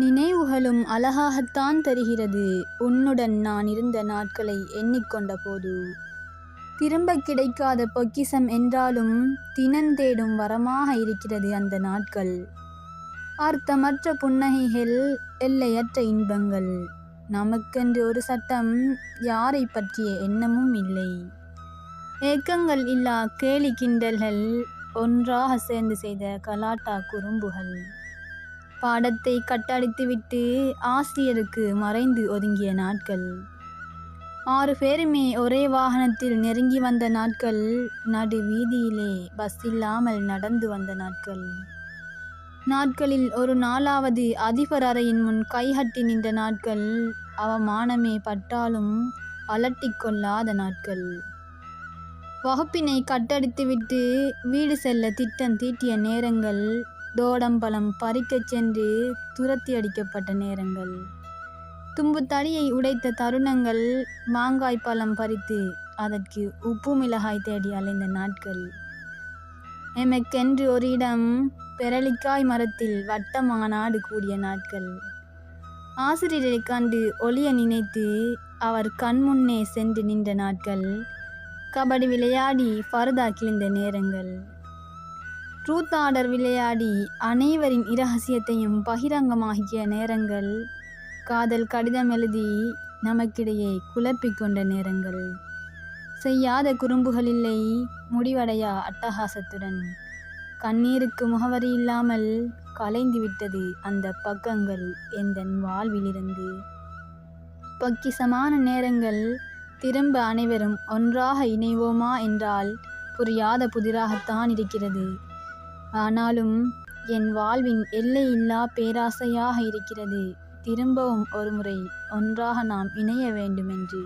நினைவுகளும் அழகாகத்தான் தெரிகிறது உன்னுடன் நான் இருந்த நாட்களை எண்ணிக்கொண்ட போது. திரும்ப கிடைக்காத பொக்கிஷம் என்றாலும் தினந்தேடும் வரமாக இருக்கிறது அந்த நாட்கள். அர்த்தமற்ற புன்னகைகள், எல்லையற்ற இன்பங்கள். நமக்கென்று ஒரு சட்டம், யாரை பற்றிய எண்ணமும் இல்லை. ஏக்கங்கள் இல்லா கேலி கிண்டல்கள், ஒன்றாக சேர்ந்து செய்த கலாட்டா குறும்புகள். பாடத்தை கட்டடித்துவிட்டு ஆசிரியருக்கு மறைந்து ஒதுங்கிய நாட்கள். 6 பேருமே ஒரே வாகனத்தில் நெருங்கி வந்த நாட்கள். நடு வீதியிலே பஸ் இல்லாமல் நடந்து வந்த நாட்கள். நாட்களில் ஒரு நாளாவது அதிபர் அறையின் முன் கைகட்டி நின்ற நாட்கள். அவமானமே பட்டாலும் அலட்டிக் கொள்ளாத நாட்கள். வகுப்பினை கட்டடித்துவிட்டு வீடு செல்ல திட்டம் தீட்டிய நேரங்கள். தோடம்பழம் பறிக்கச் சென்று துரத்தி அடிக்கப்பட்ட நேரங்கள். தும்பு தடியை உடைத்த தருணங்கள். மாங்காய் பழம் பறித்து அதற்கு உப்பு மிளகாய் தேடி அலைந்த நாட்கள். எமக்கென்று ஒரு இடம், பெரளிக்காய் மரத்தில் வட்ட மாநாடு கூடிய நாட்கள். ஆசிரியரை கண்டு ஒளிய நினைத்து அவர் கண்முன்னே சென்று நின்ற நாட்கள். கபடி விளையாடி ஃபர்தா கிழிந்த நேரங்கள். ட்ரூத் ஆர்டர் விளையாடி அனைவரின் இரகசியத்தையும் பகிரங்கமாகிய நேரங்கள். காதல் கடிதம் எழுதி நமக்கிடையே குழப்பிக் கொண்ட நேரங்கள். செய்யாத குறும்புகள் இல்லை, முடிவடையா அட்டகாசத்துடன். கண்ணீருக்கு முகவரி இல்லாமல் கலைந்துவிட்டது அந்த பக்கங்கள் எந்தன் வாழ்விலிருந்து. பொக்கிஷமான நேரங்கள். திரும்ப அனைவரும் ஒன்றாக இணைவோமா என்றால் புரியாத புதிராகத்தான் இருக்கிறது. ஆனாலும் என் வாழ்வின் எல்லையில்லா பேராசையாக இருக்கிறது திரும்பவும் ஒருமுறை ஒன்றாக நாம் இணைய வேண்டுமென்று.